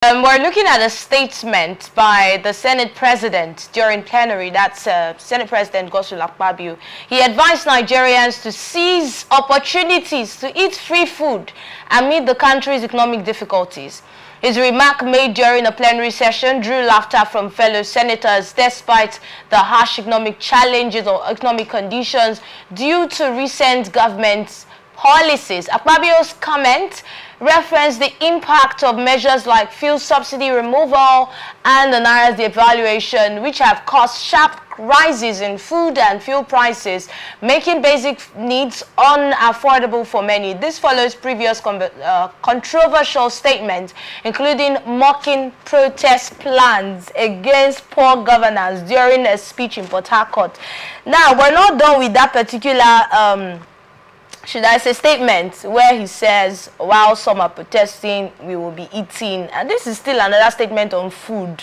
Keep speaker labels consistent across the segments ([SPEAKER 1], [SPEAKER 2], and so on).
[SPEAKER 1] We're looking at a statement by the Senate President during plenary. That's Senate President Godswill Akpabio. He advised Nigerians to seize opportunities to eat free food amid the country's economic difficulties. His remark made during a plenary session drew laughter from fellow senators despite the harsh economic challenges or economic conditions due to recent government policies. Akpabio's comment referenced the impact of measures like fuel subsidy removal and the Naira's devaluation, which have caused sharp rises in food and fuel prices, making basic needs unaffordable for many. This follows previous controversial statements, including mocking protest plans against poor governance during a speech in Port Harcourt. Now, we're not done with that particular should I say statement where he says, while some are protesting, we will be eating. And this is still another statement on food.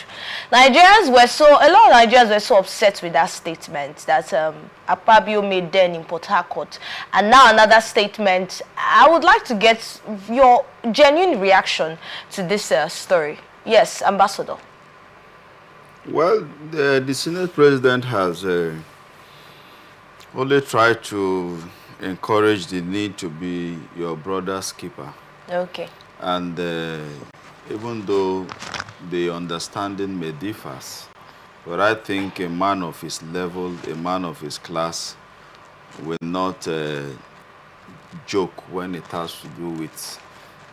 [SPEAKER 1] A lot of Nigerians were so upset with that statement that Akpabio made then in Port Harcourt. And now another statement. I would like to get your genuine reaction to this story. Yes, Ambassador.
[SPEAKER 2] Well, the Senate President has only tried to encourage the need to be your brother's keeper.
[SPEAKER 1] Okay.
[SPEAKER 2] And even though the understanding may differ, but I think a man of his level, a man of his class, will not joke when it has to do with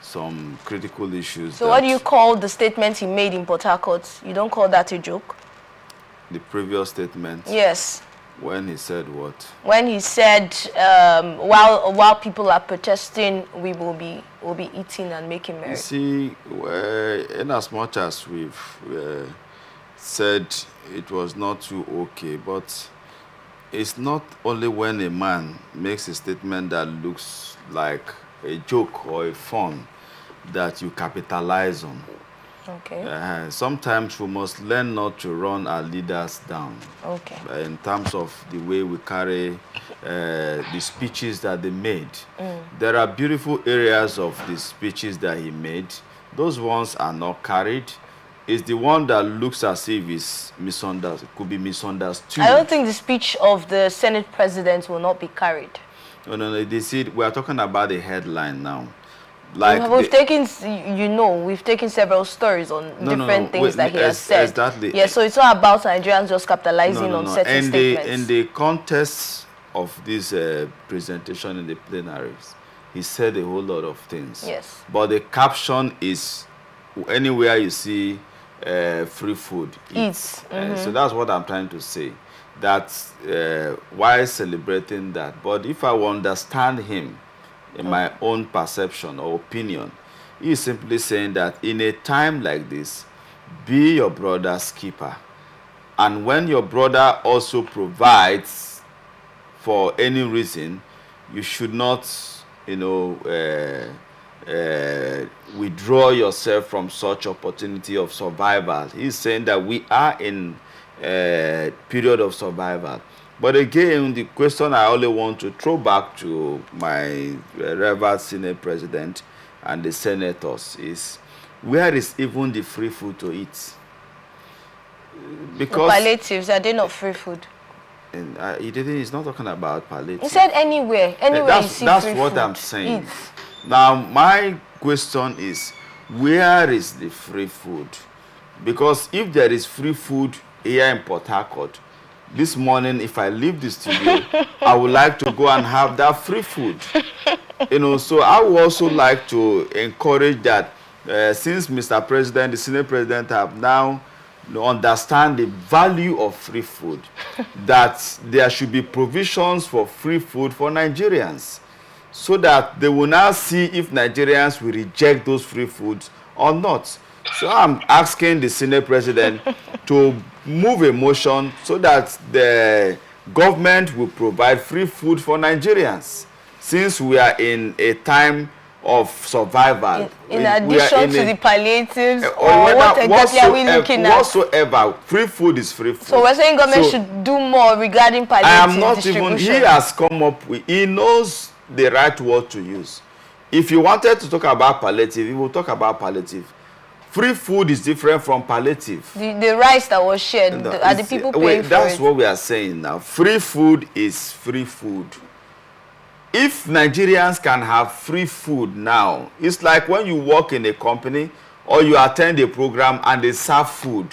[SPEAKER 2] some critical issues.
[SPEAKER 1] So what do you call the statement he made in Port Harcourt? You don't call that a joke?
[SPEAKER 2] The previous statement?
[SPEAKER 1] Yes.
[SPEAKER 2] When he said what?
[SPEAKER 1] When he said, while people are protesting, we will be eating and making merry.
[SPEAKER 2] You see, in as much as we've said it was not too okay, but it's not only when a man makes a statement that looks like a joke or a fun that you capitalize on.
[SPEAKER 1] Okay.
[SPEAKER 2] Sometimes we must learn not to run our leaders down.
[SPEAKER 1] Okay.
[SPEAKER 2] In terms of the way we carry the speeches that they made. There are beautiful areas of the speeches that he made. Those ones are not carried. It's the one that looks as if it's misunderstood, could be misunderstood.
[SPEAKER 1] I don't think the speech of the Senate President will not be carried.
[SPEAKER 2] No, they see, we are talking about the headline now.
[SPEAKER 1] Like we've taken several stories on different things that he has said.
[SPEAKER 2] Exactly.
[SPEAKER 1] Yeah, so it's not about Nigerians just capitalizing on certain statements.
[SPEAKER 2] In the context of this presentation in the plenaries, he said a whole lot of things.
[SPEAKER 1] Yes.
[SPEAKER 2] But the caption is, anywhere you see free food, eat. So that's what I'm trying to say. That's why celebrating that. But if I understand him, in my own perception or opinion, he is simply saying that in a time like this, be your brother's keeper. And when your brother also provides for any reason, you should not, withdraw yourself from such opportunity of survival. He's saying that we are in a period of survival. But again, the question I only want to throw back to my Reverend Senate President and the senators is, where is even the free food to eat?
[SPEAKER 1] Because the palliatives, are they not free food?
[SPEAKER 2] And he's not talking about palliatives.
[SPEAKER 1] He said anywhere you see
[SPEAKER 2] that's
[SPEAKER 1] free
[SPEAKER 2] what
[SPEAKER 1] food,
[SPEAKER 2] I'm saying.
[SPEAKER 1] eat.
[SPEAKER 2] Now, my question is, where is the free food? Because if there is free food here in Port Harcourt, this morning, if I leave the studio, I would like to go and have that free food. So I would also like to encourage that since Mr. President, the Senate President have now understand the value of free food, that there should be provisions for free food for Nigerians, so that they will now see if Nigerians will reject those free foods or not. So I'm asking the Senate President to move a motion so that the government will provide free food for Nigerians, since we are in a time of survival.
[SPEAKER 1] In addition to the palliatives, or what exactly are we looking at?
[SPEAKER 2] Whatsoever, free food is free food.
[SPEAKER 1] So we're saying government should do more regarding palliative distribution.
[SPEAKER 2] He has come up with, he knows the right word to use. If you wanted to talk about palliative, he will talk about palliative. Free food is different from palliative.
[SPEAKER 1] The rice that was shared,
[SPEAKER 2] No,
[SPEAKER 1] are the people paying for
[SPEAKER 2] that's
[SPEAKER 1] it?
[SPEAKER 2] what we are saying now. Free food is free food. If Nigerians can have free food now, it's like when you work in a company or you attend a program and they serve food.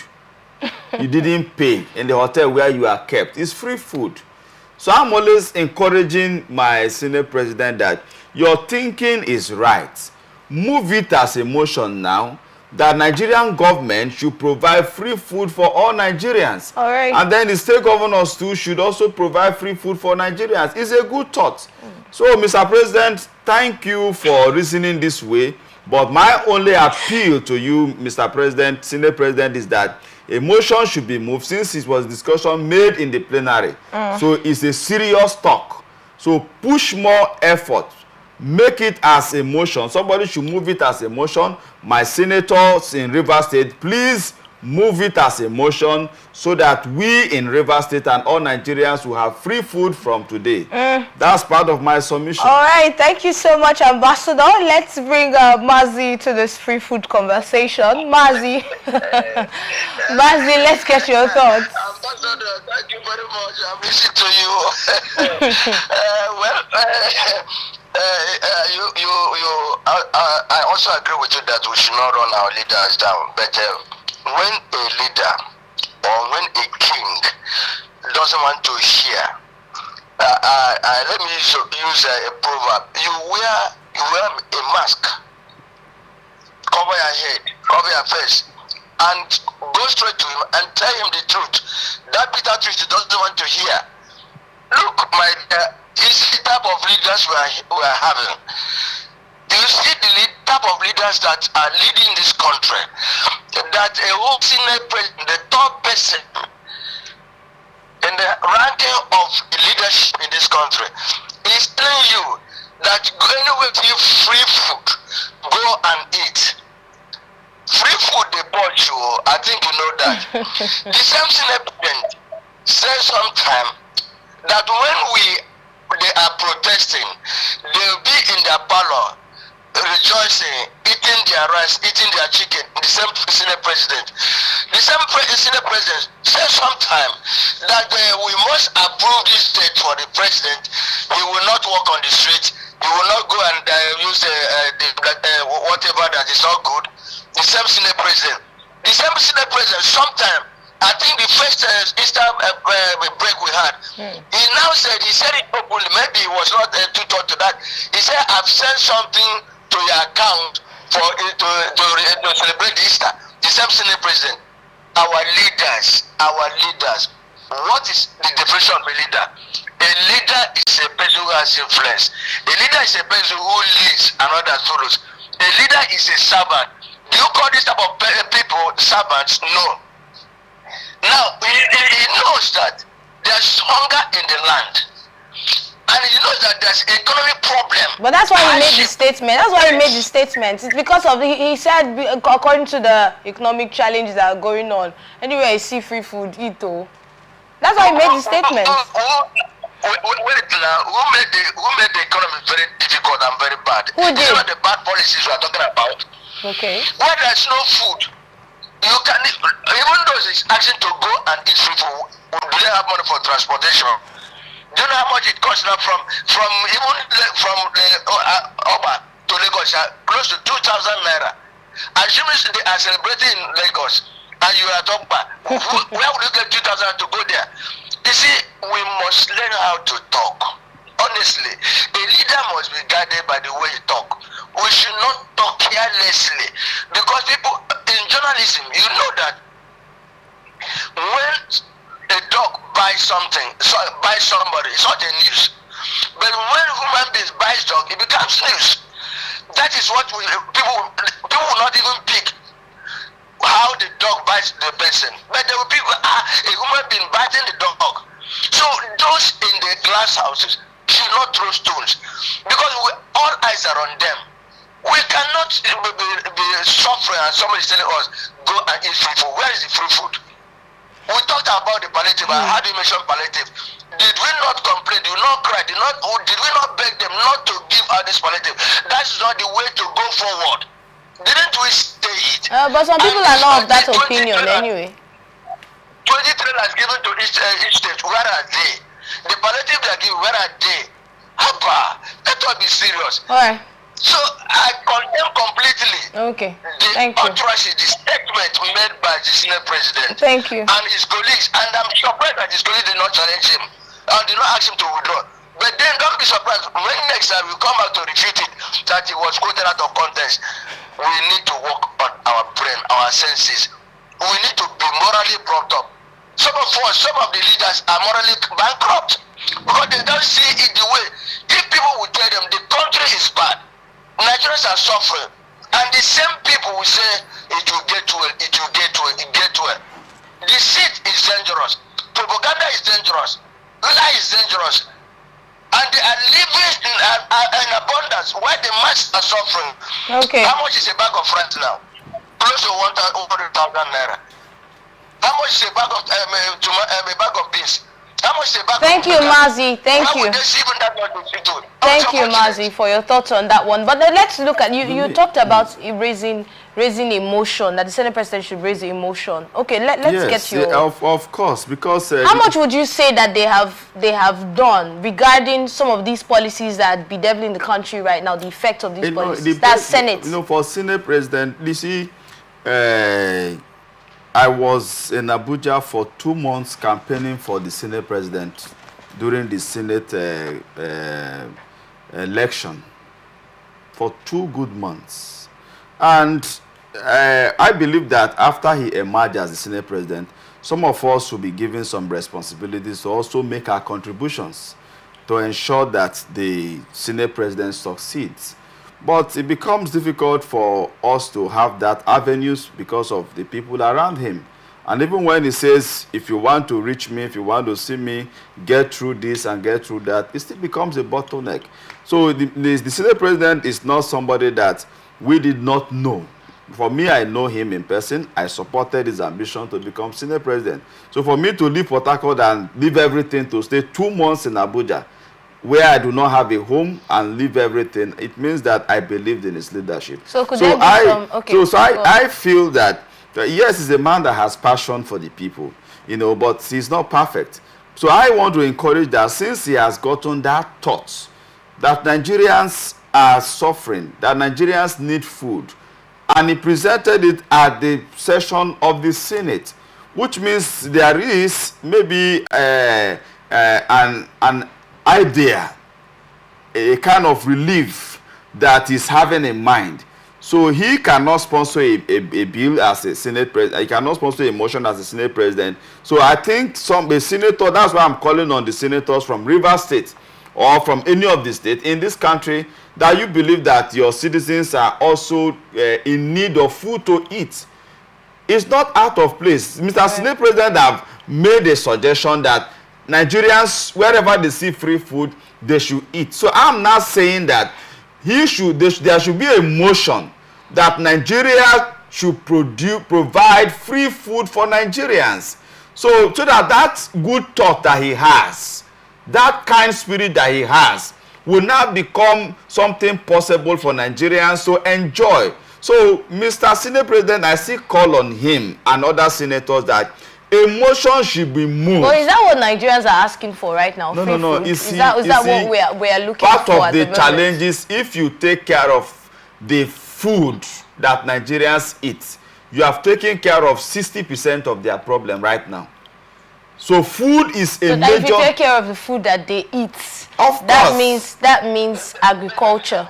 [SPEAKER 2] You didn't pay in the hotel where you are kept. It's free food. So I'm always encouraging my senior president that your thinking is right. Move it as a motion now that Nigerian government should provide free food for all Nigerians.
[SPEAKER 1] All right.
[SPEAKER 2] And then the state governors too should also provide free food for Nigerians. It's a good thought. So, Mr. President, thank you for reasoning this way. But my only appeal to you, Mr. President, Senior President, is that a motion should be moved since it was discussion made in the plenary. So it's a serious talk. So push more effort. Make it as a motion. Somebody should move it as a motion. My senators in Rivers State, please move it as a motion so that we in Rivers State and all Nigerians will have free food from today. That's part of my submission.
[SPEAKER 1] All right, thank you so much, Ambassador. Let's bring Mazi to this free food conversation. Mazi, Mazi, let's get your thoughts.
[SPEAKER 3] Ambassador, thank you very much. I'm listening to you. I also agree with you that we should not run our leaders down. But when a leader or when a king doesn't want to hear, let me use a proverb. You wear a mask, cover your head, cover your face, and go straight to him and tell him the truth. That bitter truth he doesn't want to hear. Look, my dear, it's the type of leaders we are having. You see the type of leaders that are leading this country, that a whole senior president, the top person in the ranking of leadership in this country, is telling you that anywhere to you free food, go and eat. Free food they bought you, I think you know that. The same senior president said sometime that when they are protesting, they'll be in their parlor, rejoicing, eating their rice, eating their chicken. The same senior president. The same senior president said sometime that we must approve this state for the president. He will not walk on the street. He will not go and use whatever that is not good. The same senior president. The same senior president sometime, I think the first Easter break we had, he now said, he said it openly, maybe he was not too thought to that. He said, I've sent something to your account for to celebrate Easter. The same senior president. Our leaders, what is the definition of a leader? A leader is a person who has influence. A leader is a person who leads and others follows. A leader is a servant. Do you call this type of people servants? No. Now, he knows that there's hunger in the land. And he knows that there's economic problem.
[SPEAKER 1] But that's why he made the statement. That's why he made the statement. It's because of he said, according to the economic challenges that are going on, anyway, I see free food, eat though. That's why he made the statement.
[SPEAKER 3] Wait now, who made the economy very difficult and very bad?
[SPEAKER 1] Who did?
[SPEAKER 3] These are the bad policies we are talking about.
[SPEAKER 1] Okay.
[SPEAKER 3] Where there's no food, you can, even though it's asking to go and eat free food, do they have money for transportation? Do you know how much it costs now from Oba to Lagos? Close to 2,000 naira. Assuming they are celebrating in Lagos and you are talking about, where would you get 2,000 to go there? You see, we must learn how to talk. Honestly, a leader must be guided by the way you talk. We should not talk carelessly, because people in journalism, you know that when a dog buys something, buys somebody, it's not a news. But when human beings buys dog, it becomes news. That is what people will not even pick how the dog bites the person. But there will be a human being biting the dog. So those in the glass houses should not throw stones, because all eyes are on them. We cannot be suffering and somebody is telling us, go and eat free food. Where is the free food? We talked about the palliative. How do you mention palliative? Did we not complain? Did we not cry? Did we not beg them not to give out this palliative? That's not the way to go forward. Didn't we say it?
[SPEAKER 1] But some people are not of that opinion anyway.
[SPEAKER 3] 20 trailers given to each state. Where are they? The palliative they are giving, where are they? Haba, let us be serious.
[SPEAKER 1] All right.
[SPEAKER 3] So I condemn completely
[SPEAKER 1] Okay.
[SPEAKER 3] the
[SPEAKER 1] Thank you.
[SPEAKER 3] utterance, the statement made by the Senate President
[SPEAKER 1] Thank you.
[SPEAKER 3] and his colleagues. And I'm surprised that his colleagues did not challenge him and did not ask him to withdraw. But then don't be surprised when next time we come out to refute it that he was quoted out of context. We need to work on our brain, our senses. We need to be morally propped up. Some of us, some of the leaders are morally bankrupt because they don't see it the way. If people will tell them the country is bad, Nigerians are suffering, and the same people will say it will get well, it will get well, it get well. Deceit is dangerous. Propaganda is dangerous. Lie is dangerous. And they are living in abundance while the masses are suffering.
[SPEAKER 1] Okay.
[SPEAKER 3] How much is a bag of rice now? Close to 100,000 naira. How much is a bag of beans? How much is a bag
[SPEAKER 1] Thank
[SPEAKER 3] of
[SPEAKER 1] you, Mazi. Thank
[SPEAKER 3] How
[SPEAKER 1] you.
[SPEAKER 3] would they see even that much to do?
[SPEAKER 1] Thank you, Mazi, for your thoughts on that one. But then let's look at you talked about raising emotion, that the Senate President should raise the emotion. Okay, let's get your...
[SPEAKER 2] Of course, because...
[SPEAKER 1] How much would you say that they have done regarding some of these policies that are bedeviling the country right now, the effect of these policies? That's Senate.
[SPEAKER 2] For Senate President, you see, I was in Abuja for 2 months campaigning for the Senate President during the Senate election for 2 good months. And I believe that after he emerged as the Senate President, some of us will be given some responsibilities to also make our contributions to ensure that the Senate President succeeds. But it becomes difficult for us to have that avenues because of the people around him. And even when he says, if you want to reach me, if you want to see me, get through this and get through that, it still becomes a bottleneck. So the Senate President is not somebody that we did not know. For me, I know him in person. I supported his ambition to become Senate President. So for me to leave Port Harcourt and leave everything to stay 2 months in Abuja, where I do not have a home and leave everything, it means that I believed in his leadership. So could there be some... Okay. So I feel that, yes, he's a man that has passion for the people, but he's not perfect. So I want to encourage that since he has gotten that thought, that Nigerians are suffering, that Nigerians need food, and he presented it at the session of the Senate, which means there is maybe an idea, a kind of relief that he's having in mind. So he cannot sponsor a bill as a Senate President. He cannot sponsor a motion as a Senate President. So I think a senator, that's why I'm calling on the senators from Rivers State or from any of the states in this country, that you believe that your citizens are also in need of food to eat. It's not out of place. Mr. Senate President have made a suggestion that Nigerians, wherever they see free food, they should eat. So I'm not saying that there should be a motion that Nigeria should provide free food for Nigerians. So that good thought that he has, that kind spirit that he has, will now become something possible for Nigerians to enjoy. So, Mr. Senate President, I still call on him and other senators that a motion should be moved.
[SPEAKER 1] Well, is that what Nigerians are asking for right now?
[SPEAKER 2] No.
[SPEAKER 1] Is that what we are looking for?
[SPEAKER 2] Part of the challenges, if you take care of the food that Nigerians eat, you have taken care of 60% of their problem right now. So food is a major... So
[SPEAKER 1] if you take care of the food that they eat, that means agriculture.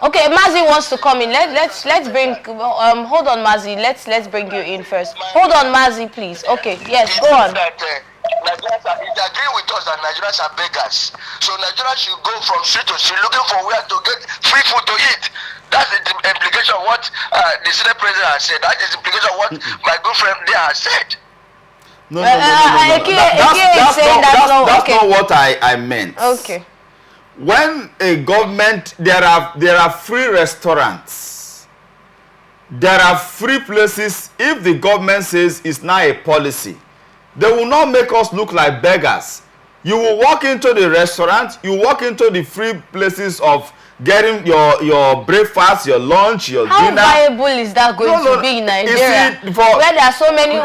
[SPEAKER 1] Okay, Mazi wants to come in. Let's bring hold on, Mazi. Let's bring you in first. Hold on, Mazi, please. Okay, yes, go on.
[SPEAKER 3] Nigerians agree with us that Nigerians are beggars. So Nigerians should go from street to street looking for where to get free food to eat. That's the implication of what the Senate President has said. That is the implication of what my good friend there has said.
[SPEAKER 2] No. That's not what I meant.
[SPEAKER 1] Okay.
[SPEAKER 2] When a government, there are free restaurants, there are free places. If the government says it's not a policy, they will not make us look like beggars. You will walk into the restaurant, you walk into the free places of getting your breakfast, your lunch, your dinner.
[SPEAKER 1] How viable is that going to be in Nigeria, where there are so many?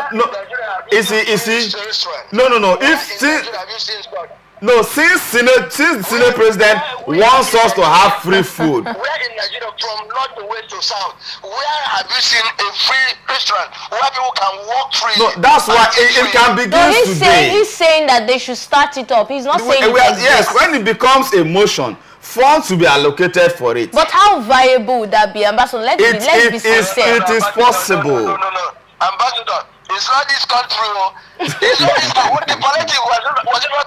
[SPEAKER 2] No, since Senate President wants us to have free food.
[SPEAKER 3] Where in Nigeria, from north to west to south, where have you seen a free restaurant where people can walk free?
[SPEAKER 2] No, that's why it can begin today.
[SPEAKER 1] He's saying that they should start it up. He's not saying
[SPEAKER 2] yes, when it becomes a motion, funds will be allocated for it.
[SPEAKER 1] But how viable would that be, Ambassador? Let's be sincere.
[SPEAKER 2] It is possible.
[SPEAKER 3] No. Ambassador, it's not this country. It's not this country. What the politics was it not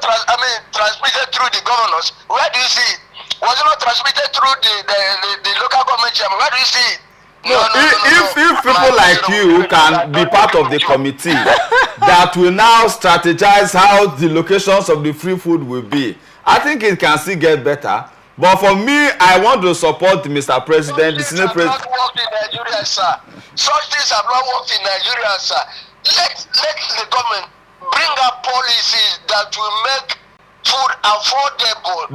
[SPEAKER 3] transmitted through the governors? Where do you see it? Was it not transmitted through the local government chairman? Where do you see it?
[SPEAKER 2] If people like you can be part of the committee that will now strategize how the locations of the free food will be, I think it can still get better. But for me, I want to support Mr. President, the Senate President.
[SPEAKER 3] Such things have not worked in Nigeria, sir. Such things have not worked in Nigeria, sir. Let the government bring up policies that will make food affordable.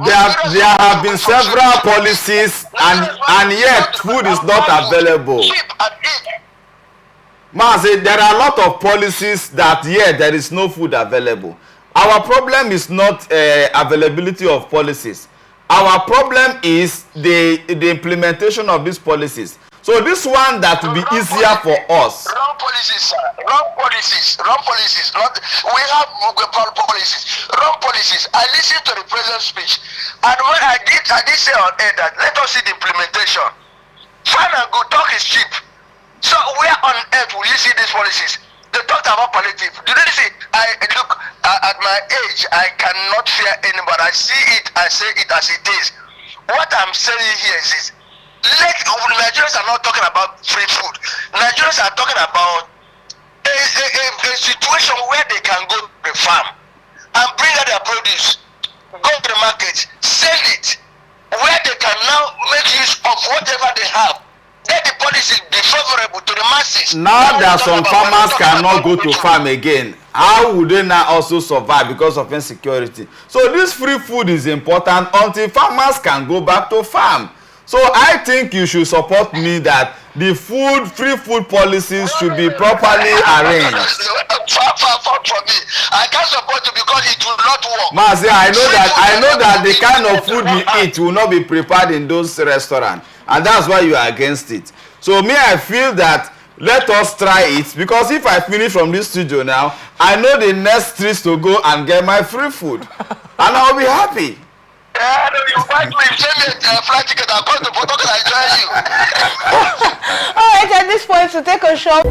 [SPEAKER 2] There have been several policies, and yet food is not available. There are a lot of policies that yet there is no food available. Our problem is not availability of policies. Our problem is the implementation of these policies. So this one that will be easier for us.
[SPEAKER 3] Wrong policies, sir. Wrong policies. Not we have policies. Wrong policies. I listened to the president's speech, and when I did say on air that let us see the implementation. Fine and good, talk is cheap. So where on earth will you see these policies? They talked about palliative. Did you see? Look at my age. I cannot fear anybody. I see it. I say it as it is. What I'm saying here is Nigerians are not talking about free food. Nigerians are talking about a situation where they can go to the farm and bring out their produce, go to the market, sell it, where they can now make use of whatever they have. Let the policy be favorable to the masses.
[SPEAKER 2] Now that some farmers cannot go to farm again, how would they now also survive because of insecurity? So this free food is important until farmers can go back to farm. So I think you should support me that the free food policies should be properly arranged.
[SPEAKER 3] Far from me. I can't support you because it will not work.
[SPEAKER 2] Mazi, I know that the kind of food we eat will not be prepared in those restaurants, and that's why you are against it. So me, I feel that let us try it, because if I finish from this studio now, I know the next streets to go and get my free food, and I'll be happy.
[SPEAKER 3] Yeah, no, you might send me a flight ticket. I'll come to Portugal and join you.
[SPEAKER 1] All right, at this point, to take a short